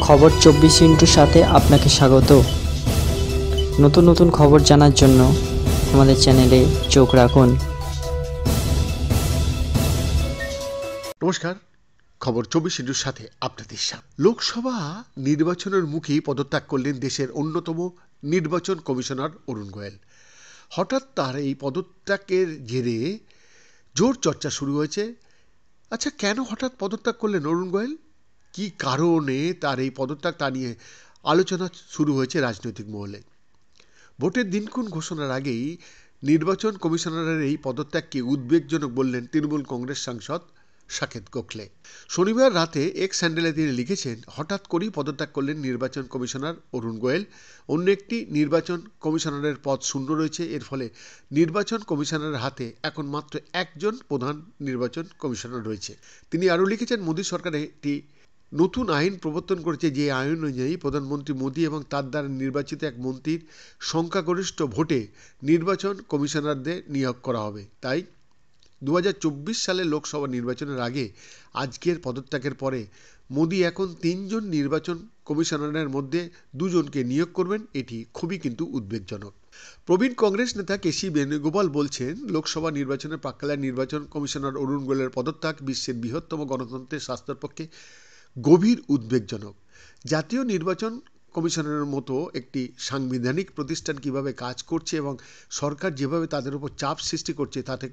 খবর 24 সাথে আপনাকে স্বাগত। নতুন নতুন খবর জানার জন্য আমাদের চ্যানেলে চোখ রাখুন। নমস্কার, খবর 24 সাথে আপনাদের স্বাগত। লোকসভা নির্বাচনের মুখেই পদত্যাগ করলেন দেশের অন্যতম নির্বাচন কমিশনার অরুণ গোয়েল। হঠাৎ তার এই পদত্যাগের জেরে জোর চর্চা শুরু হয়েছে। আচ্ছা, কেন হঠাৎ পদত্যাগ করলেন অরুণ গোয়েল? কি কারণে তার এই পদত্যাগ তা নিয়ে আলোচনা শুরু হয়েছে রাজনৈতিক মহলে। ভোটের দিনক্ষণ ঘোষণার আগেই নির্বাচন কমিশনারের এই পদত্যাগকে উদ্বেগজনক বললেন তৃণমূল কংগ্রেস সাংসদ সাকেত গোখলে। শনিবার রাতে এক্স হ্যান্ডেলে তিনি লিখেছেন, হঠাৎ করেই পদত্যাগ করলেন নির্বাচন কমিশনার অরুণ গোয়েল। অন্য একটি নির্বাচন কমিশনারের পদ শূন্য রয়েছে। এর ফলে নির্বাচন কমিশনারের হাতে এখন মাত্র একজন প্রধান নির্বাচন কমিশনার রয়েছে। তিনি আরও লিখেছেন, মোদী সরকার একটি নতুন আইন প্রবর্তন করেছে, যে আইন অনুযায়ী প্রধানমন্ত্রী মোদী এবং তার দ্বারা নির্বাচিত এক মন্ত্রীর সংখ্যাগরিষ্ঠ ভোটে নির্বাচন কমিশনারদের নিয়োগ করা হবে। তাই 2024 সালের লোকসভা নির্বাচনের আগে আজকের পদত্যাগের পরে মোদী এখন 3 জন নির্বাচন কমিশনারের মধ্যে 2 জনকে নিয়োগ করবেন। এটি খুবই কিন্তু উদ্বেগজনক। প্রবীণ কংগ্রেস নেতা কেসি বেণুগোপাল বলছেন, লোকসভা নির্বাচনের প্রাক্কালে নির্বাচন কমিশনার অরুণ গোয়েলের পদত্যাগ বিশ্বের বৃহত্তম গণতন্ত্রের স্বাস্থ্যের পক্ষে গভীর উদ্বেগজনক। জাতীয় নির্বাচন কমিশনের মতো একটি সাংবিধানিক প্রতিষ্ঠান কিভাবে কাজ করছে এবং সরকার যেভাবে তাদের উপর চাপ সৃষ্টি করছে, তাতে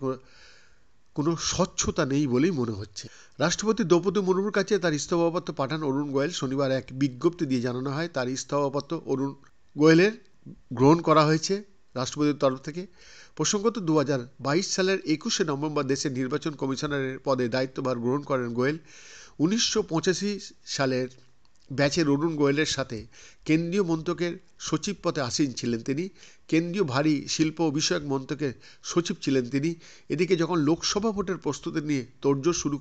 কোনো স্বচ্ছতা নেই বলেই মনে হচ্ছে। রাষ্ট্রপতি দ্রৌপদী মুর্মুর কাছে তার ইস্তফাপত্র পাঠান অরুণ গোয়েল। শনিবার এক বিজ্ঞপ্তি দিয়ে জানানো হয়, তার ইস্তফাপত্র অরুণ গোয়েলের গ্রহণ করা হয়েছে রাষ্ট্রপতির তরফ থেকে। প্রসঙ্গত 2022 সালের 21শে নভেম্বর দেশের নির্বাচন কমিশনারের পদে দায়িত্বভার গ্রহণ করেন গোয়েল। 1985 সালের ব্যাচের অরুণ গোয়েলের সাথে কেন্দ্রীয় মন্ত্রকের সচিব পদে আসীন ছিলেন তিনি। কেন্দ্রীয় ভারী শিল্প বিষয়ক মন্ত্রকের সচিব ছিলেন তিনি। এদিকে যখন লোকসভা ভোটের প্রস্তুতি নিয়ে তোড়জোড় শুরু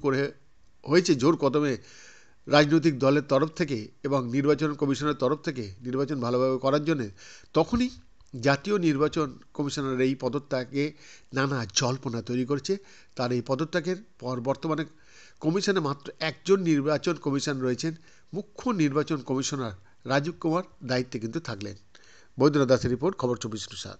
হয়েছে জোর কদমে রাজনৈতিক দলের তরফ থেকে এবং নির্বাচন কমিশনের তরফ থেকে নির্বাচন ভালোভাবে করার জন্য, তখনই জাতীয় নির্বাচন কমিশনের এই পদত্যাগে নানা জল্পনা তৈরি করছে। তার এই পদত্যাগের পর বর্তমানে কমিশনে মাত্র একজন নির্বাচন কমিশন রয়েছেন। মুখ্য নির্বাচন কমিশনার রাজীব কুমার দায়িত্বে কিন্তু থাকলেন। বৈদ্যনাথ দাসের রিপোর্ট, খবর 24/7।